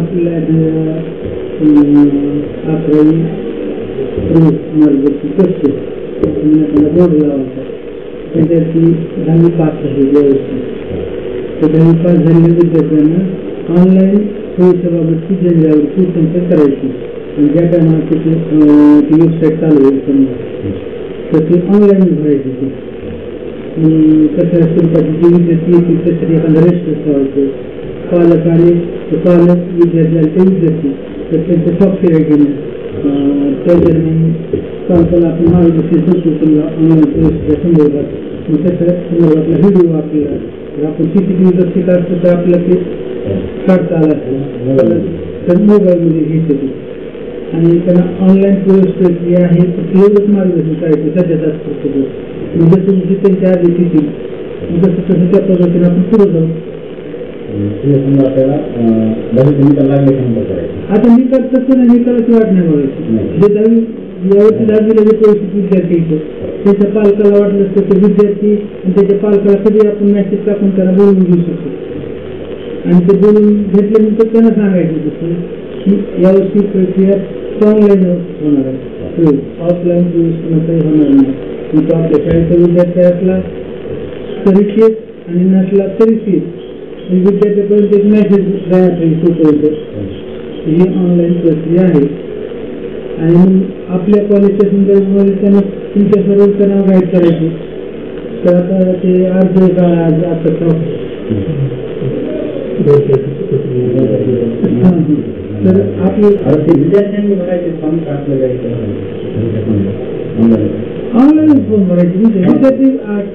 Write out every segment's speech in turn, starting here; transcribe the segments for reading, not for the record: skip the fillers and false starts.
आपल्या 11वी मार्गदर्शन करतो त्याला बोर्ड लावायचा त्याच्याची 10वी पास आहे व्यवस्थित तर 10वी पास झालेल्या विद्यार्थ्यांना ऑनलाईन परीक्षेबाबतची जनजागृती संपर्क करायची आणि ज्या टायमाला त्याची वेबसाईट चालू होईल समजा तर ती ऑनलाईन भरायची ती कशा स्वरूपाची जे विद्यार्थी येतील त्यासाठी एखादा रजिस्टर ठेवायचं पालक आले तर पालक विद्यार्थी आले ते विद्यार्थी तर त्यांचं सॉफ्टवेअर घेणं त्या दरम्यान पालकाला आपण मार्गदर्शन करतो समजा ऑनलाईन परीक्षेच्या संदर्भात मग त्याच्या संदर्भातला व्हिडिओ आपल्याला जर आपण CCTV जर शिकत असतो तर आपल्याला ते काढता आलं असतं तर मोबाईलमध्ये घ्यायचं ते आणि त्यांना ऑनलाईन प्रक्रिया आहे एवढंच मार्गदर्शन करायचं सध्याचा असतो जसं जशी त्यांच्या आधी येतील तसं तसं त्या पद्धतीने आपण पुढे जाऊ आता निकाल तसं नाही निकालाची वाट नाही बघायची जे यावरती 10वीला जे परिस्थिती विद्यार्थी येतो त्याच्या पालकाला वाटलं तर ते विद्यार्थी आणि त्याच्या पालकाला कधी आपण मेसेज टाकून त्यांना बोलून घेऊ शकतो आणि ते बोलून घेतल्यानंतर त्यांना सांगायचं तसं की यावर्षी प्रक्रिया ऑनलाईन होणार आहे ऑफलाईन काही होणार नाही तो आपल्या शाळेचा विद्यार्थी असला तरी शेत आणि नसला तरी शेत विद्यार्थ्यापर्यंत एक मेसेज जायचं पोहोचवायचं ही ऑनलाईन प्रक्रिया आहे आणि मग आपल्या कॉलेजच्या संदर्भामध्ये त्यांना तुमच्या सर्व त्यांना गाईड करायची तर आता ते अर्ज आता तर आपले विद्यार्थ्यांनी भरायचे फॉर्म टाकलं जायचं ऑनलाईन फॉर्म भरायचे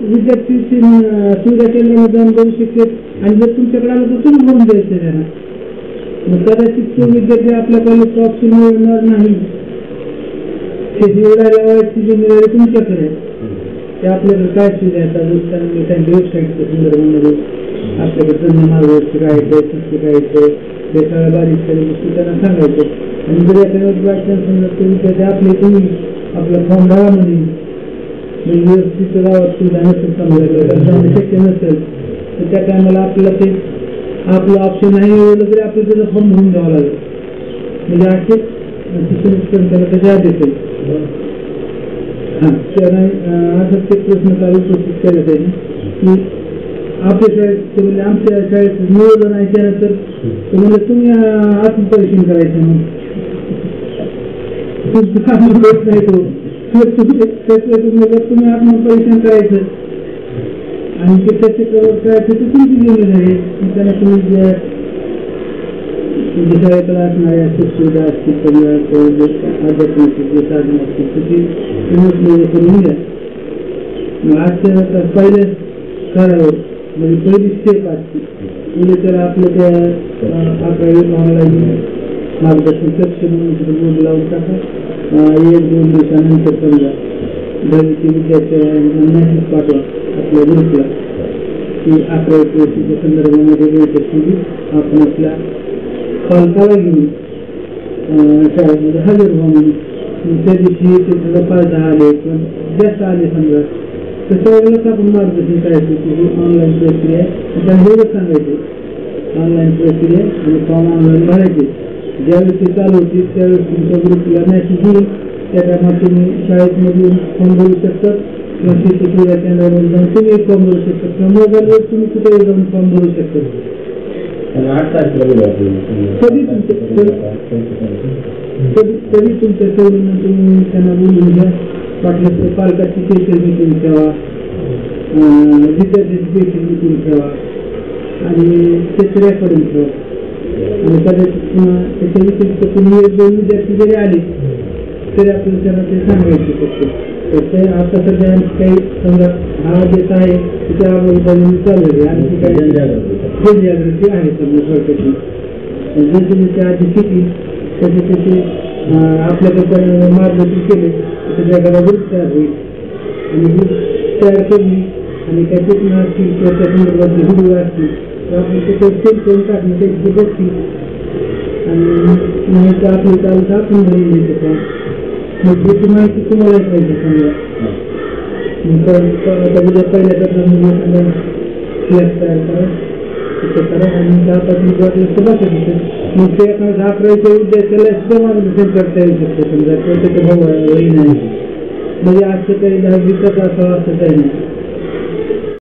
विद्यार्थी सुविधा केंद्रामध्ये जाऊन भरू शकतात आणि जर तुमच्याकडे आलं तर तुम्ही भरून द्यायचं त्यांना मग कदाचित तो विद्यार्थी आपल्या कॉलेजचं ऑप्शन मिळणार नाही ते निवडायला लावायची जिम्मेदारी तुमच्याकडे आहे ते आपल्याकडे काय सुविधा येतात त्यांच्या वेबसाईटच्या संदर्भामध्ये आपल्याकडे त्यांना मार्गदर्शक आहे शिक्षक आहे ते सगळ्या बारीक सारीक गोष्टी त्यांना सांगायचं आणि जर एखाद्या वाटतं समजा ते विद्यार्थी आपले तुम्ही आपला फॉर्म भरा म्हणे व्यवस्थित गावात सुविधा नसेल समजा शक्य नसेल तर त्या टायमाला आपल्याला ते आपलं ऑप्शन नाही मिळवलं तरी आपल्याला त्याचा फॉर्म भरून द्यावा लागेल म्हणजे असे शिक्षण त्याला त्याच्या आत येते असं ते प्रश्न काल उपस्थित केले त्यांनी की आपल्या शाळेत ते म्हणजे आमच्या शाळेत मिळवलं नाही त्यानंतर ते म्हणजे तुम्ही आत्मपरीक्षण करायचं मग नाही तो तुम्ही आत्मपरीक्षण करायचं आणि ते त्याचे करायचं ते तुमची जिम्मेदारी आहे त्यांना तुम्ही शाळेकडे असणाऱ्या सुखसुविधा असतील आध्यात्मिक जे साधन असतील त्याची करून घ्या आजच्या पहिले करावं म्हणजे पहिली स्टेप असते म्हणजे त्याला आपलं त्या 11वी ऑनलाईन मार्गदर्शन कक्ष म्हणून बोर्ड लावून टाका 1-2 दिवसानंतर समजा 10वीचे विद्यार्थ्यांना मेसेज पाठवा आपल्या ग्रुपला की 11वी परीक्षेच्या संदर्भामध्ये वेळेसाठी आपण आपल्या पालकाला घेऊन शाळेमध्ये हजर व्हा म्हणून त्या दिवशी त्याचा 5-10 आले किंवा जास्त आले समजा तर त्यावेळेलाच आपण मार्गदर्शन करायचं की ही ऑनलाईन प्रक्रिया आहे त्यांना एवढंच सांगायचं ऑनलाईन प्रक्रिया आणि फॉर्म ऑनलाईन भरायचे ज्यावेळेस ते चालू होते त्यावेळेस तुमच्या ग्रुपला मेसेज येईल त्या टायमात तुम्ही शाळेतमधून फॉर्म भरू शकतात किंवा शेती क्रीडा केंद्रामध्ये जाऊन तुम्ही एक फॉर्म भरू शकता किंवा मोबाईलवर तुम्ही कुठेही जाऊन फॉर्म भरू शकता तरी तुमच्या सोडून तुम्ही त्यांना बोलून घ्या वाटलं तर पालकाची पेशल मीटिंग ठेवा विद्यार्थ्याची पेशल मीटिंग ठेवा आणि त्याचं रेकॉर्डिंग ठेवा आणि कदाचित पुन्हा त्याच्या व्यतिरिक्त तुम्ही 1-2 विद्यार्थी जरी आले तरी आपल्याला त्यांना ते सांगायचे फक्त तर ते आता सध्या काही समजा हा देत आहे त्याच्या अगोदर चालू आहे आणि ती काही जनजागृती आहे समजा थोडक्याची जर तुम्ही त्या आधी शिकली त्याचे त्याचे आपल्याकडे मार्गदर्शन केले तर जगाला ग्रुप तयार होईल आणि ग्रुप तयार करणे आणि त्या सूचना असतील किंवा त्या संदर्भातले व्हिडिओ असतील तर आपण त्याच्यावर सेल करून टाकणं त्याची बघतील आणि माहिती आपली चालू तर आपण भरून द्यायचं काम मग त्याची माहिती तुम्हालाच पाहिजे समजा आता उद्या पहिल्या टप्प्यामध्ये फ्लॅग तयार करा तिथे करा आणि 10-15 वाटलं तर बघा तिथे मग ते एखाद्या 11वीच्या विद्यार्थ्याला एक्स्ट्रा मार्गदर्शन करता येऊ शकतं समजा प्रत्येक भाऊ वही नाही म्हणजे असं काही 10-20 असावं असं काही नाही.